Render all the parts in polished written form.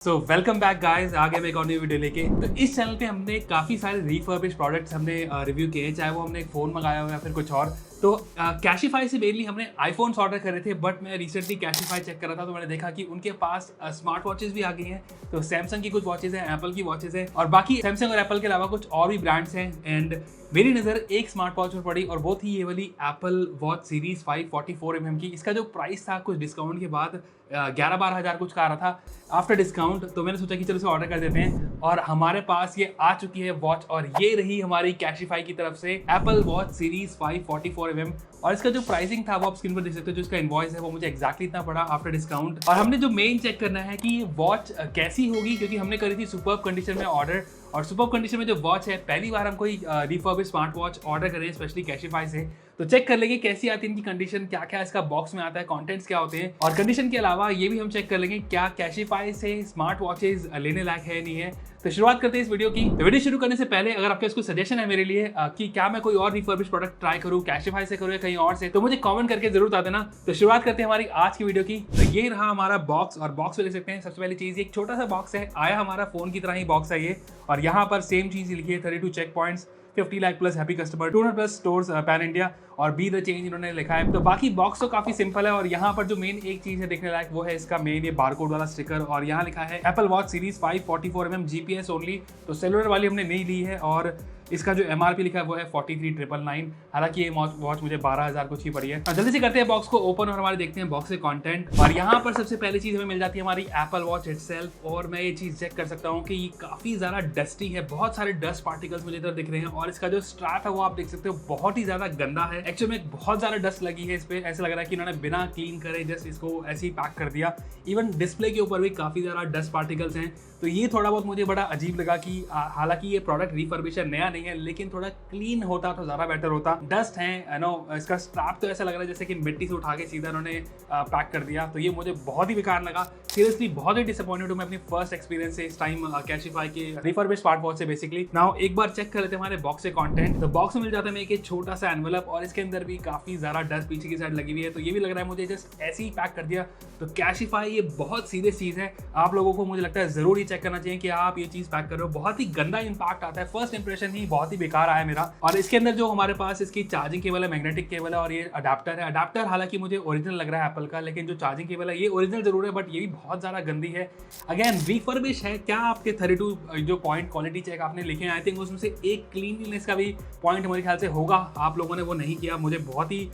So welcome back guys, आगे मैं एक और नई वीडियो लेके। तो इस चैनल पे हमने काफ़ी सारे रिफर्बिश प्रोडक्ट्स हमने रिव्यू किए हैं, चाहे वो हमने एक फ़ोन मंगाया हो या फिर कुछ और। तो कैशिफाई से मेनली हमने आईफोन्स ऑर्डर करे थे, बट मैं रिसेंटली कैशिफाई चेक कर रहा था तो मैंने देखा कि उनके पास स्मार्ट वॉचेस भी आ गई हैं। तो सैमसंग की कुछ वॉचेस हैं, एप्पल की वॉचेस हैं और बाकी सैमसंग और एप्पल के अलावा कुछ और भी ब्रांड्स हैं। एंड मेरी नज़र एक स्मार्ट वॉच पर पड़ी और वो थी ये वाली एप्पल वॉच सीरीज 5 44mm की। इसका जो प्राइस था कुछ डिस्काउंट के बाद 11-12 हज़ार कुछ का आ रहा था आफ्टर डिस्काउंट। तो मैंने सोचा कि चलो इसे ऑर्डर कर देते हैं और हमारे पास ये आ चुकी है वॉच। और ये रही हमारी कैशिफाई की तरफ से एप्पल वॉच सीरीज 5 44mm। और इसका जो प्राइसिंग था वो आप स्क्रीन पर देख सकते हो। जो इसका इनवॉइस है वो मुझे एक्जैक्टली इतना पड़ा आफ्टर डिस्काउंट। और हमने जो मेन चेक करना है कि ये वॉच कैसी होगी, क्योंकि हमने करी थी सुपर्ब कंडीशन में ऑर्डर। और सुपर्ब कंडीशन में जो वॉच है, पहली बार हम कोई रिफर्बिश स्मार्ट वॉच ऑर्डर करें स्पेशली कैशिफाई से, तो चेक कर लेंगे कैसी आती है इनकी कंडीशन, क्या क्या इसका बॉक्स में आता है, कंटेंट्स क्या होते हैं। और कंडीशन के अलावा ये भी हम चेक कर लेंगे क्या कैशिफाई से स्मार्ट वॉचेज लेने लायक है नहीं है। तो शुरुआत करते हैं इस वीडियो की। तो वीडियो शुरू करने से पहले अगर आपके कोई सजेशन है मेरे लिए कि क्या मैं कोई और रिफर्बिश प्रोडक्ट ट्राई करूं, कैशिफाई से करूं या कहीं और से, तो मुझे कमेंट करके जरूर बता देना। तो शुरुआत करते हैं हमारी आज की वीडियो की। तो ये रहा हमारा बॉक्स और बॉक्स में देख सकते हैं सबसे पहली चीज एक छोटा सा बॉक्स है, आया हमारा फोन की तरह ही बॉक्स है ये। और यहाँ पर सेम चीज लिखी है 32 check points, 50 lakh plus happy customer, 200 plus stores pan India और बी द चेंज इन्होंने लिखा है। तो बाकी बॉक्स तो काफी सिंपल है। और यहाँ पर जो मेन एक चीज है देखने लायक वो है इसका मेन ये बारकोड वाला स्टिकर। और यहाँ लिखा है Apple watch series 5 44mm GPS only. तो सेलुलर वाली हमने नहीं ली है। और इसका जो MRP लिखा है वो है 43,999। हालांकि ये वॉच मुझे 12,000 कुछ ही पड़ी है। जल्दी से करते हैं बॉक्स को ओपन और हमारे देखते हैं बॉक्स से कंटेंट। और यहाँ पर सबसे पहली चीज हमें मिल जाती है हमारी एप्पल वॉच इटसेल्फ। और मैं ये चीज चेक कर सकता हूँ कि ये काफी ज्यादा डस्टी है, बहुत सारे डस्ट पार्टिकल्स मुझे इधर दिख रहे हैं। और इसका जो स्ट्रैप है वो आप देख सकते हो बहुत ही ज्यादा गंदा है। एक्चुअली में बहुत ज्यादा डस्ट लगी है इस पे, ऐसा लग रहा है कि इन्होंने बिना क्लीन करे जस्ट इसको ऐसे ही पैक कर दिया। इवन डिस्प्ले के ऊपर भी काफी ज्यादा डस्ट पार्टिकल्स हैं। तो ये थोड़ा बहुत मुझे बड़ा अजीब लगा कि हालांकि ये प्रोडक्ट रिफर्बिशन नया नहीं है, लेकिन थोड़ा क्लीन होता तो ज्यादा बेटर होता। डस्ट है नो, इसका स्ट्रैप तो ऐसा लग रहा है जैसे कि मिट्टी से उठा के सीधा उन्होंने पैक कर दिया। तो ये मुझे बहुत ही बेकार लगा, सीरियसली बहुत ही डिसअपॉइंटेड हूं मैं अपनी फर्स्ट एक्सपीरियंस से इस टाइम कैशिफाई के रिफर्बिश स्मार्ट वॉच से। बेसिकली नाउ एक बार चेक कर लेते हैं हमारे बॉक्स से कंटेंट। तो बॉक्स में मिल जाता है एक छोटा सा एनवेलप और इसके अंदर भी काफी ज्यादा डस्ट पीछे की साइड लगी हुई है। तो ये भी लग रहा है मुझे जस्ट ऐसे ही पैक कर दिया। तो कैशिफाई ये बहुत सीरियस चीज है, आप लोगों को मुझे लगता है जरूर ही चेक करना चाहिए कि आप ये चीज पैक कर रहे हो। बहुत ही गंदा इंपैक्ट आता है, फर्स्ट इंप्रेशन ही बहुत ही बेकार आया मेरा। और इसके अंदर जो हमारे पास इसकी चार्जिंग केबल है, मैग्नेटिक केबल है और ये अडाप्टर है। अडाप्टर हालांकि मुझे ओरिजिनल लग रहा है एप्पल का, लेकिन जो चार्जिंग केबल है ये ओरिजिनल जरूर है, बट ये भी बहुत ज्यादा गंदी है। अगेन रिफर्बिश है। क्या आपके 32 जो पॉइंट क्वालिटी चेक आपने लिखे हैं, आई थिंक उसमें से एक क्लीनलीनेस का भी पॉइंट मेरे ख्याल से होगा, आप लोगों ने वो नहीं किया। मुझे बहुत ही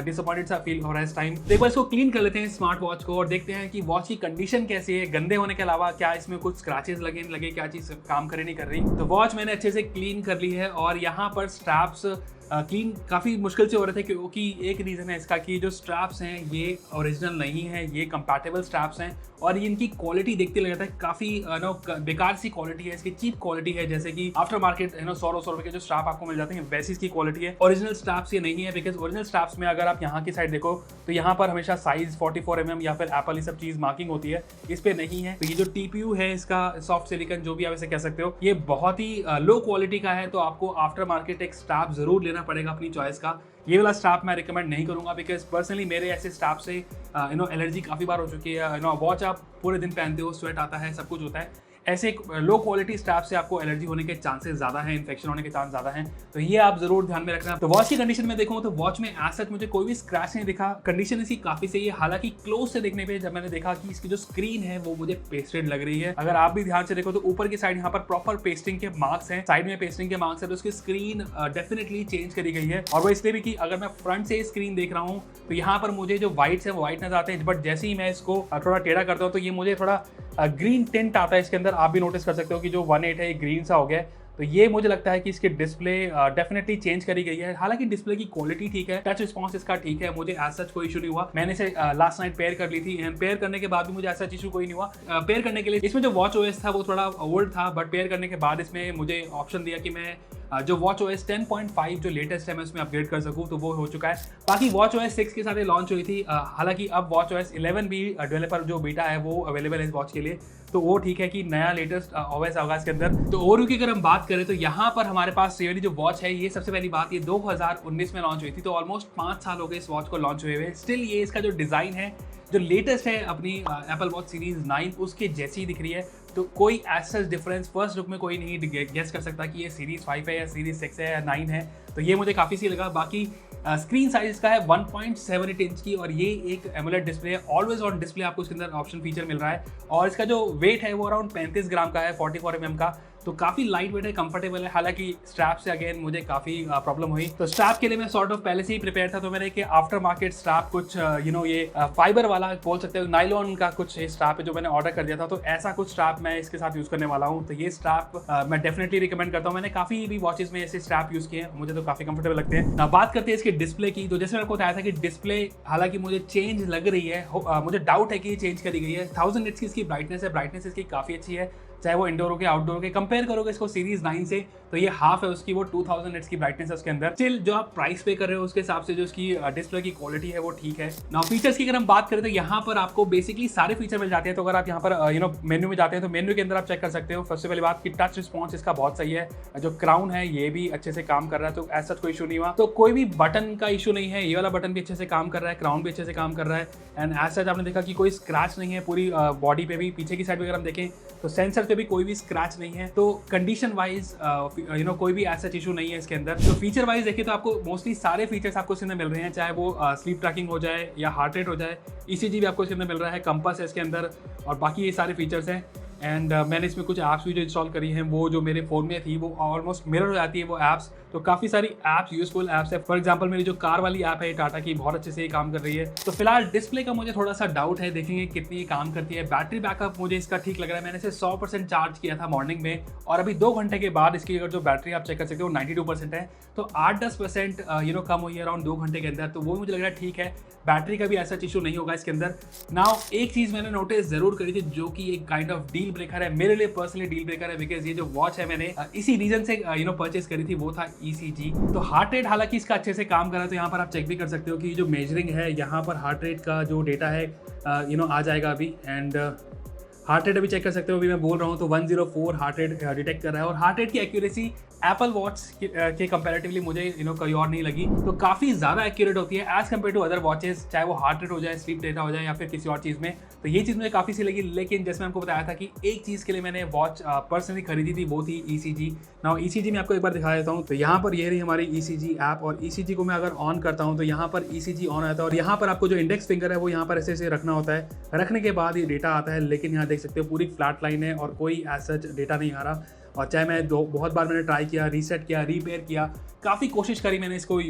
डिसअपॉइंटेड सा फील हो रहा है इस टाइम। तो एक बार इसको क्लीन कर लेते हैं स्मार्ट वॉच को और देखते हैं कि वॉच की कंडीशन कैसी है। गंदे होने के अलावा क्या इसमें कुछ स्क्रैचेस लगे, क्या चीज काम करे नहीं कर रही। तो वॉच मैंने अच्छे से क्लीन कर ली है। और यहाँ पर स्ट्रैप्स क्लीन काफ़ी मुश्किल से हो रहे थे, क्योंकि एक रीज़न है इसका कि जो स्ट्रैप्स हैं ये ओरिजिनल नहीं है, ये कंपैटिबल स्ट्रैप्स हैं। और ये इनकी क्वालिटी देखते लग रहा है काफ़ी बेकार सी क्वालिटी है, इसकी चीप क्वालिटी है। जैसे कि आफ्टर मार्केट 100 रुपये के जो स्ट्रैप आपको मिल जाते हैं वैसी इसकी क्वालिटी है। ओरिजिनल स्ट्रैप्स ये नहीं है, बिकॉज ओरिजिनल स्ट्रैप्स में अगर आप यहाँ की साइड देखो तो यहाँ पर हमेशा साइज 44mm या फिर एप्पल ये सब चीज़ मार्किंग होती है, इस पर नहीं है। तो ये जो TPU है इसका, सॉफ्ट सिलिकन जो भी आप इसे कह सकते हो, ये बहुत ही लो क्वालिटी का है। तो आपको आफ्टर मार्केट एक स्ट्रैप जरूर लेना पड़ेगा अपनी चॉइस का। ये वाला स्ट्रैप मैं रिकमेंड नहीं करूंगा, बिकॉज पर्सनली मेरे ऐसे स्ट्रैप से एलर्जी काफ़ी बार हो चुकी है। वॉच आप पूरे दिन पहनते हो, स्वेट आता है, सब कुछ होता है। ऐसे लो क्वालिटी स्ट्रैप से आपको एलर्जी होने के चांसेस ज़्यादा हैं, इन्फेक्शन होने के चांस ज़्यादा हैं। तो ये आप जरूर ध्यान में रखना। तो वॉच की कंडीशन में देखूँ तो वॉच में एज सच मुझे कोई भी स्क्रैच नहीं दिखा, कंडीशन इसकी काफ़ी सही है। हालांकि क्लोज से देखने पे जब मैंने देखा कि इसकी जो स्क्रीन है वो मुझे पेस्टेड लग रही है। अगर आप भी ध्यान से देखो तो ऊपर की साइड यहाँ पर प्रॉपर पेस्टिंग के मार्क्स हैं, साइड में पेस्टिंग के मार्क्स है। तो उसकी स्क्रीन डेफिनेटली चेंज करी गई है। और वो इसलिए भी कि अगर मैं फ्रंट से स्क्रीन देख रहा हूँ तो यहाँ पर मुझे जो व्हाइट्स है वो व्हाइट नजर आते हैं, बट जैसे ही मैं इसको थोड़ा टेढ़ा करता हूँ तो ये मुझे थोड़ा ग्रीन टिंट आता है इसके अंदर। आप भी नोटिस कर सकते हो कि जो 1.8 है ये ग्रीन सा हो गया है। तो ये मुझे लगता है कि इसकी डिस्प्ले डेफिनेटली चेंज करी गई है। हालांकि डिस्प्ले की क्वालिटी ठीक है, टच रिस्पॉन्स इसका ठीक है, मुझे एज सच कोई इशू नहीं हुआ। मैंने इसे लास्ट नाइट पेयर कर ली थी एंड पेयर करने के बाद भी मुझे एज सच इशू कोई नहीं हुआ। पेयर करने के लिए इसमें जो वॉच OS था वो थोड़ा ओल्ड था, बट पेयर करने के बाद इसमें मुझे ऑप्शन दिया कि मैं जो वॉच OS 10.5 जो लेटेस्ट है मैं उसमें अपग्रेड कर सकूँ, तो वो हो चुका है। बाकी वॉच OS 6 के साथ ये लॉन्च हुई थी। हालांकि अब वॉच OS 11 भी डेवलपर जो बीटा है वो अवेलेबल है इस वॉच के लिए। तो वो ठीक है कि नया लेटेस्ट OS होगा इसके अंदर। तो ओवरव्यू की अगर हम बात करें तो यहाँ पर हमारे पास ये वाली जो वॉच है, ये सबसे पहली बात ये 2019 में लॉन्च हुई थी। तो ऑलमोस्ट 5 साल हो गए इस वॉच को लॉन्च हुए हुए। स्टिल ये इसका जो डिज़ाइन है जो लेटेस्ट है अपनी एप्पल वॉच सीरीज 9 उसके जैसी ही दिख रही है। तो कोई ऐसा डिफरेंस फर्स्ट लुक में कोई नहीं गेस कर सकता कि ये सीरीज 5 है या सीरीज 6 है या 9 है। तो ये मुझे काफ़ी सी लगा। बाकी स्क्रीन साइज इसका है 1.78 इंच की और ये एक एमोलेड डिस्प्ले है, ऑलवेज ऑन डिस्प्ले आपको इसके अंदर ऑप्शन फीचर मिल रहा है। और इसका जो वेट है वो अराउंड 35 ग्राम का है, 44 mm का, तो काफ़ी लाइट वेट है, कंफर्टेबल है। हालांकि स्ट्रैप से अगेन मुझे काफ़ी प्रॉब्लम हुई, तो स्ट्रैप के लिए मैं सॉर्ट ऑफ पहले से ही प्रिपेयर था। तो मैंने कि आफ्टर मार्केट स्ट्रैप कुछ ये फाइबर वाला बोल सकते हो, नाइलॉन का कुछ स्ट्रैप है जो मैंने ऑर्डर कर दिया था। तो ऐसा कुछ स्ट्रैप मैं इसके साथ यूज़ करने वाला हूँ। तो ये स्ट्रैप मैं डेफिनेटली रिकमेंड करता हूँ। मैंने काफ़ी भी वॉचेस में ऐसे स्ट्रैप यूज़ किए हैं, मुझे तो काफ़ी कंफर्टेबल लगते हैं। ना बात करते हैं इसके डिस्प्ले की। तो जैसे मैंने आपको बताया था कि डिस्प्ले हालांकि मुझे चेंज लग रही है, मुझे डाउट है कि ये चेंज करी गई है। 1000 निट्स की इसकी ब्राइटनेस है, ब्राइटनेस इसकी काफ़ी अच्छी है, चाहे वो इंडोर हो के आउटडोर के। कंपेयर करोगे इसको सीरीज 9 से तो ये हाफ है उसकी, वो 2000 निट्स की ब्राइटनेस है उसके अंदर। स्टिल जो आप प्राइस पे कर रहे हो उसके हिसाब से जो इसकी डिस्प्ले की क्वालिटी है वो ठीक है। नाउ फीचर्स की अगर हम बात करें तो यहाँ पर आपको बेसिकली सारे फीचर मिल जाते हैं। तो अगर आप यहाँ पर मेन्यू में जाते हैं तो मेन्यू के अंदर आप चेक कर सकते हो। सबसे पहली बात की टच रिस्पॉन्स इसका बहुत सही है, जो क्राउन है ये भी अच्छे से काम कर रहा है, तो ऐसा कोई इशू नहीं हुआ। तो कोई भी बटन का इशू नहीं है, ये वाला बटन भी अच्छे से काम कर रहा है, क्राउन भी अच्छे से काम कर रहा है। एंड एज सच आपने देखा कि कोई स्क्रैच नहीं है पूरी बॉडी पे भी। पीछे की साइड पे अगर हम देखें तो सेंसर पे भी कोई भी स्क्रैच नहीं है। तो कंडीशन वाइज कोई भी ऐसा इशू नहीं है इसके अंदर। तो फीचर वाइज देखिए तो आपको मोस्टली सारे फीचर्स आपको इसके अंदर मिल रहे हैं, चाहे वो स्लीप ट्रैकिंग हो जाए या हार्ट रेट हो जाए, ECG भी आपको इसके अंदर मिल रहा है, कंपास है इसके अंदर, और बाकी ये सारे फीचर्स हैं। एंड मैंने इसमें कुछ ऐप्स भी जो इंस्टॉल करी हैं, वो जो मेरे फ़ोन में थी वो ऑलमोस्ट मिरर हो जाती है वो ऐप्स। तो काफ़ी सारी ऐप्स यूजफुल ऐप्स है। फॉर एग्जांपल मेरी जो कार वाली ऐप है टाटा की, बहुत अच्छे से ये काम कर रही है। तो फिलहाल डिस्प्ले का मुझे थोड़ा सा डाउट है, देखेंगे कितनी ये काम करती है। बैटरी बैकअप मुझे इसका ठीक लग रहा है, मैंने इसे 100% चार्ज किया था मॉर्निंग में, और अभी 2 घंटे के बाद इसकी अगर जो बैटरी आप चेक कर सकते हो 92% है। तो 8-10% कम हुई है अराउंड 2 घंटे के अंदर। तो वो मुझे लग रहा है ठीक है, बैटरी का भी ऐसा इशू नहीं होगा इसके अंदर। नाउ एक चीज़ मैंने नोटिस जरूर करी थी जो कि एक काइंड ऑफ डील ब्रेकर है, मेरे लिए पर्सनली डील ब्रेकर है, बिकॉज ये जो वॉच है मैंने इसी रीजन से परचेज करी थी, वो था ECG। तो हार्ट रेट हालांकि इसका अच्छे से काम कर रहा है। तो यहाँ पर आप चेक भी कर सकते हो कि जो मेजरिंग है यहाँ पर हार्ट रेट का जो डेटा है आ जाएगा अभी। एंड हार्ट रेट अभी चेक कर सकते हो, अभी मैं बोल रहा हूँ तो 104 हार्ट रेट डिटेक्ट कर रहा है। और हार्ट रेट की एक्यूरेसी एप्पल वॉच के कंपैरेटिवली मुझे कहीं और नहीं लगी, तो काफ़ी ज़्यादा एक्यूरेट होती है as compared to other watches, चाहे वो हार्ट रेट हो जाए, स्लीप डेटा हो जाए या फिर किसी और चीज़ में। तो ये चीज़ मुझे काफ़ी सी लगी। लेकिन जैसे मैं आपको बताया था कि एक चीज़ के लिए मैंने वॉच पर्सनली खरीदी थी, वो थी ECG। नाउ ECG मैं आपको एक बार दिखा देता हूँ। तो यहाँ पर ये रही हमारी ECG ऐप, और ECG को मैं अगर ऑन करता हूँ तो यहाँ पर ECG ऑन आता है, और यहाँ पर आपको जो इंडेक्स फिंगर है वो यहाँ पर ऐसे ऐसे रखना होता है। रखने के बाद ये डेटा आता है, लेकिन यहाँ देख सकते हो पूरी फ्लैट लाइन है और कोई एज सच डेटा नहीं आ रहा। और चाहे मैं बहुत बार मैंने ट्राई किया, रीसेट किया, रिपेयर किया, काफ़ी कोशिश करी मैंने इसको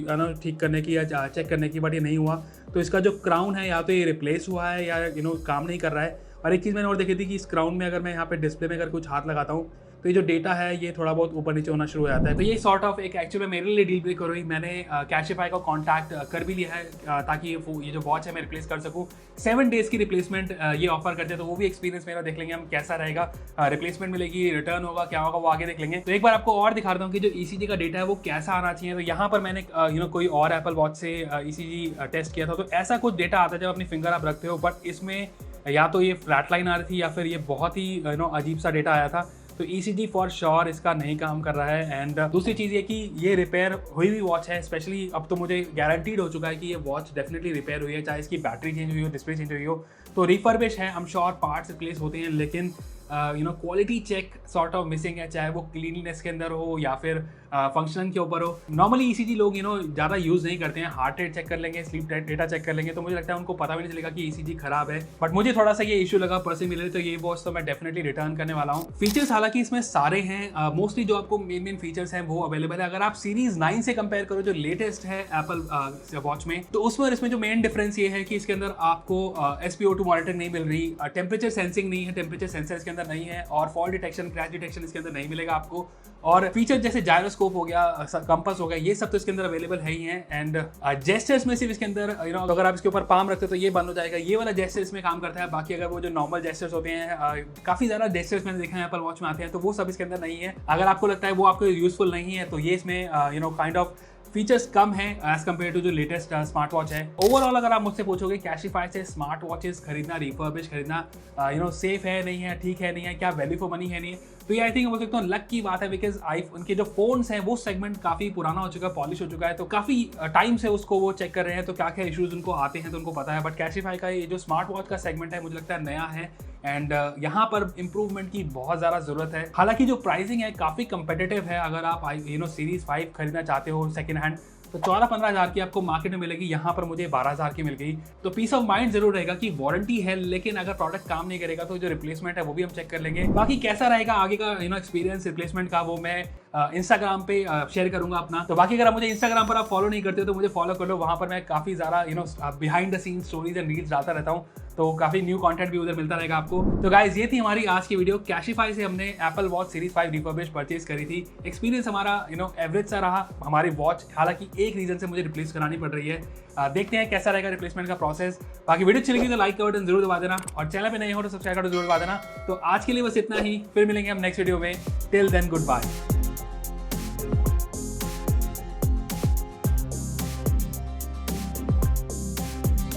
ठीक करने की या चेक करने की, बट ये नहीं हुआ। तो इसका जो क्राउन है या तो ये रिप्लेस हुआ है या काम नहीं कर रहा है। और एक चीज़ मैंने और देखी थी कि इस क्राउन में अगर मैं यहाँ पे डिस्प्ले में अगर कुछ हाथ लगाता हूँ तो ये जो डेटा है ये थोड़ा बहुत ऊपर नीचे होना शुरू हो जाता है। तो ये सॉर्ट ऑफ एक एक्चुअली मेरे लिए डील ब्रेकर हुई। मैंने कैशिफाई का कॉन्टैक्ट कर भी लिया है ताकि ये जो वॉच है मैं रिप्लेस कर सकूँ। 7 डेज़ की रिप्लेसमेंट ये ऑफर करते हैं, तो वो भी एक्सपीरियंस मेरा देख लेंगे हम कैसा रहेगा। रिप्लेसमेंट मिलेगी, रिटर्न होगा, क्या होगा वो आगे देख लेंगे। तो एक बार आपको और दिखा देता हूँ कि जो ECG का डेटा है वो कैसा आना चाहिए। तो यहाँ पर मैंने कोई और एप्पल वॉच से ECG टेस्ट किया था, तो ऐसा कुछ डेटा आता है जब अपनी फिंगर आप रखते हो, बट इसमें या तो ये फ्लैट लाइन आ रही थी या फिर ये बहुत ही अजीब सा डेटा आया था। तो ECG फॉर श्योर इसका नहीं काम कर रहा है। एंड दूसरी चीज़ ये कि ये रिपेयर हुई हुई वॉच है, स्पेशली अब तो मुझे गारंटीड हो चुका है कि ये वॉच डेफिनेटली रिपेयर हुई है, चाहे इसकी बैटरी चेंज हुई हो, डिस्प्ले चेंज हुई हो। तो रिफर्बिश है, I am sure parts replace होते हैं, लेकिन quality check sort of missing है, चाहे वो क्लीनलीनेस के अंदर हो या फिर फंक्शन के ऊपर हो। नॉर्मली ECG लोग ज़्यादा यूज़ नहीं करते हैं, हार्ट रेट चेक कर लेंगे, स्लीप डेटा चेक कर लेंगे, तो मुझे लगता है उनको पता भी नहीं चलेगा कि ECG खराब है। बट मुझे थोड़ा सा ये इशू लगा पर्सनली मिले, तो ये वॉच तो मैं डेफिनेटली रिटर्न करने वाला हूँ। फीचर्स हालांकि इसमें सारे हैं, मोस्टली जो आपको मेन फीचर्स हैं वो अवेलेबल है। अगर आप सीरीज 9 से कंपेयर करो जो लेटेस्ट है एप्पल वॉच में, तो उसमें इसमें जो मेन डिफरेंस ये है कि इसके अंदर आपको SpO2 मॉनिटरिंग नहीं मिल रही, टेम्परेचर सेंसिंग नहीं है, टेम्परेचर सेंसर इसके अंदर नहीं है, और फॉल डिटेक्शन, क्रैश डिटेक्शन इसके अंदर नहीं मिलेगा आपको। और फीचर जैसे जायरोस्कोप हो गया, कंपास हो गया, ये सब तो इसके अंदर अवेलेबल है ही हैं। एंड जेस्चर्स में सिर्फ इसके अंदर अगर आप इसके ऊपर पाम रखते हो तो ये बंद हो जाएगा, ये वाला जेस्चर इसमें काम करता है। बाकी अगर वो जो नॉर्मल जेस्चर्स होते हैं, काफ़ी ज़्यादा जेस्चर्स मैंने देखा है एप्पल वॉच में आते हैं, तो वो सब इसके अंदर नहीं है। अगर आपको लगता है वो आपको यूजफुल नहीं है तो ये इसमें काइंड ऑफ फीचर्स कम है एज कम्पेयर टू जो लेटेस्ट स्मार्ट वॉच है। ओवरऑल अगर आप मुझसे पूछोगे कैशिफाई से स्मार्ट वॉचेस खरीदना, रिफर्बिश खरीदना सेफ है नहीं है, ठीक है नहीं है, क्या वैल्यू फॉर मनी है नहीं है, तो ये आई थिंक बोल सकता हूँ लक की बात है, बिकॉज उनके जो फोन्स हैं वो सेगमेंट काफी पुराना हो चुका है, पॉलिश हो चुका है, तो काफी टाइम से उसको वो चेक कर रहे हैं, तो क्या क्या इश्यूज उनको आते हैं तो उनको पता है। बट कैशिफाई का ये जो स्मार्ट वॉच का सेगमेंट है मुझे लगता है नया है एंड यहाँ पर इंप्रूवमेंट की बहुत ज़्यादा ज़रूरत है। हालांकि जो प्राइसिंग है काफ़ी कंपेटिटिव है, अगर आप सीरीज 5 खरीदना चाहते हो सेकंड हैंड तो 14-15 हज़ार की आपको मार्केट में मिलेगी, यहाँ पर मुझे 12 हज़ार की मिल गई। तो पीस ऑफ माइंड जरूर रहेगा कि वारंटी है, लेकिन अगर प्रोडक्ट काम नहीं करेगा तो जो रिप्लेसमेंट है वो भी हम चेक कर लेंगे। बाकी कैसा रहेगा आगे का एक्सपीरियंस रिप्लेसमेंट का वो मैं इंस्टाग्राम पे शेयर करूंगा अपना। तो बाकी अगर आप मुझे इंस्टाग्राम पर आप फॉलो नहीं करते हो तो मुझे फॉलो कर लो, वहाँ पर मैं काफ़ी ज़्यादा behind the scene stories and reels डालता रहता हूँ, तो काफ़ी न्यू कंटेंट भी उधर मिलता रहेगा आपको। तो गाइज ये थी हमारी आज की वीडियो। कैशिफाई से हमने Apple watch series 5 refurbish purchase करी थी। एक्सपीरियंस हमारा एवरेज सा रहा हमारी वॉच, हालांकि एक रीजन से मुझे रिप्लेस करानी पड़ रही है। देखते हैं कैसा रहेगा रिप्लेसमेंट का प्रोसेस। बाकी वीडियो अच्छी लगी तो लाइक का बटन जरूर दबा देना और चैनल पे नए हो तो सब्सक्राइब का जरूर दबा देना। तो आज के लिए बस इतना ही, फिर मिलेंगे हम नेक्स्ट वीडियो में। Till then good bye.